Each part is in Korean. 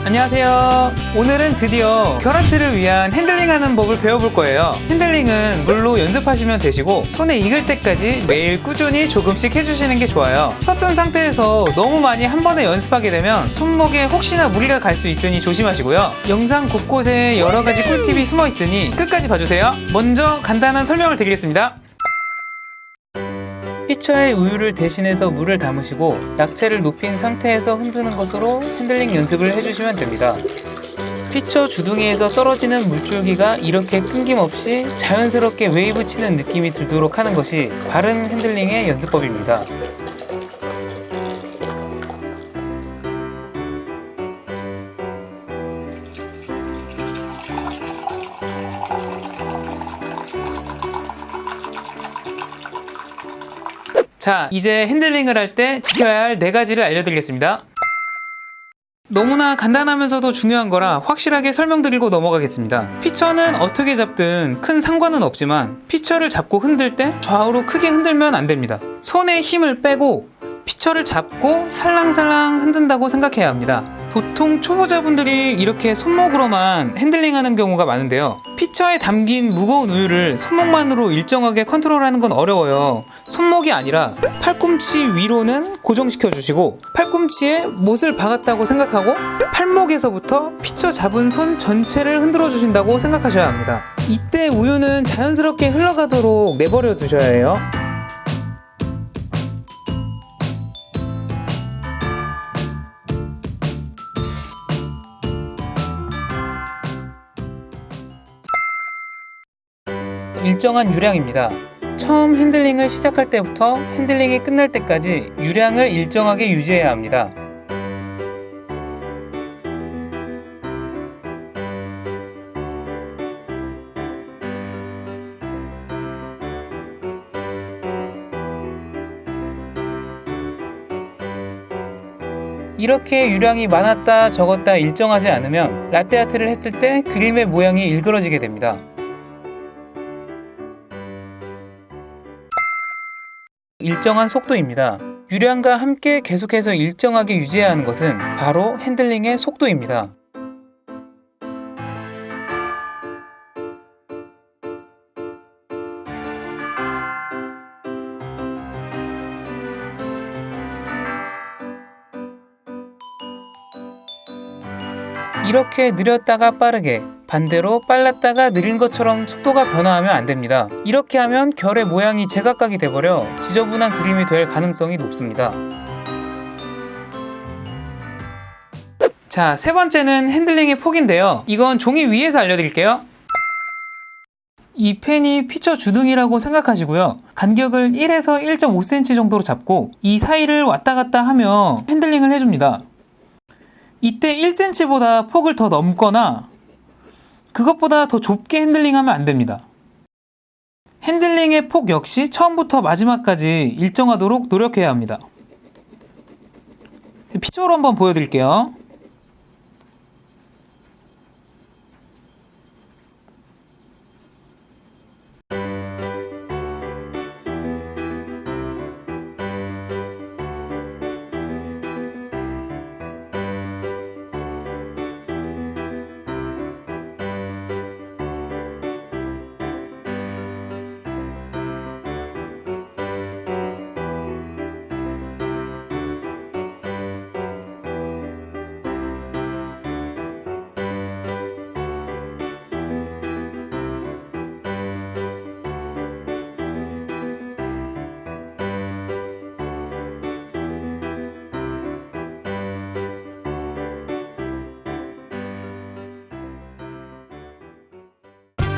안녕하세요. 오늘은 드디어 결합체를 위한 핸들링하는 법을 배워볼 거예요. 핸들링은 물로 연습하시면 되시고 손에 익을 때까지 매일 꾸준히 조금씩 해주시는 게 좋아요. 서툰 상태에서 너무 많이 한 번에 연습하게 되면 손목에 혹시나 무리가 갈 수 있으니 조심하시고요. 영상 곳곳에 여러가지 꿀팁이 숨어 있으니 끝까지 봐주세요. 먼저 간단한 설명을 드리겠습니다. 피처에 우유를 대신해서 물을 담으시고 낙체를 높인 상태에서 흔드는 것으로 핸들링 연습을 해주시면 됩니다. 피처 주둥이에서 떨어지는 물줄기가 이렇게 끊김없이 자연스럽게 웨이브 치는 느낌이 들도록 하는 것이 바른 핸들링의 연습법입니다. 자, 이제 핸들링을 할 때 지켜야 할 4가지를 알려드리겠습니다. 너무나 간단하면서도 중요한 거라 확실하게 설명드리고 넘어가겠습니다. 피처는 어떻게 잡든 큰 상관은 없지만 피처를 잡고 흔들 때 좌우로 크게 흔들면 안 됩니다. 손에 힘을 빼고 피처를 잡고 살랑살랑 흔든다고 생각해야 합니다. 보통 초보자분들이 이렇게 손목으로만 핸들링하는 경우가 많은데요. 피처에 담긴 무거운 우유를 손목만으로 일정하게 컨트롤하는 건 어려워요. 손목이 아니라 팔꿈치 위로는 고정시켜 주시고 팔꿈치에 못을 박았다고 생각하고 팔목에서부터 피처 잡은 손 전체를 흔들어 주신다고 생각하셔야 합니다. 이때 우유는 자연스럽게 흘러가도록 내버려 두셔야 해요. 일정한 유량입니다. 처음 핸들링을 시작할 때부터 핸들링이 끝날 때까지 유량을 일정하게 유지해야 합니다. 이렇게 유량이 많았다 적었다 일정하지 않으면 라떼아트를 했을 때 그림의 모양이 일그러지게 됩니다. 일정한 속도입니다. 유량과 함께 계속해서 일정하게 유지해야 하는 것은 바로 핸들링의 속도입니다. 이렇게 느렸다가 빠르게, 반대로 빨랐다가 느린 것처럼 속도가 변화하면 안 됩니다. 이렇게 하면 결의 모양이 제각각이 돼버려 지저분한 그림이 될 가능성이 높습니다. 자, 세 번째는 핸들링의 폭인데요. 이건 종이 위에서 알려드릴게요. 이 펜이 피처 주둥이라고 생각하시고요. 간격을 1에서 1.5cm 정도로 잡고 이 사이를 왔다 갔다 하며 핸들링을 해줍니다. 이때 1cm보다 폭을 더 넘거나 그것보다 더 좁게 핸들링하면 안 됩니다. 핸들링의 폭 역시 처음부터 마지막까지 일정하도록 노력해야 합니다. 피처로 한번 보여드릴게요.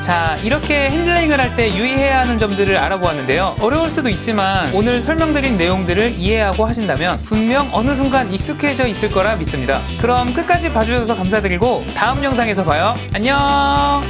자, 이렇게 핸들링을 할 때 유의해야 하는 점들을 알아보았는데요. 어려울 수도 있지만 오늘 설명드린 내용들을 이해하고 하신다면 분명 어느 순간 익숙해져 있을 거라 믿습니다. 그럼 끝까지 봐주셔서 감사드리고 다음 영상에서 봐요. 안녕!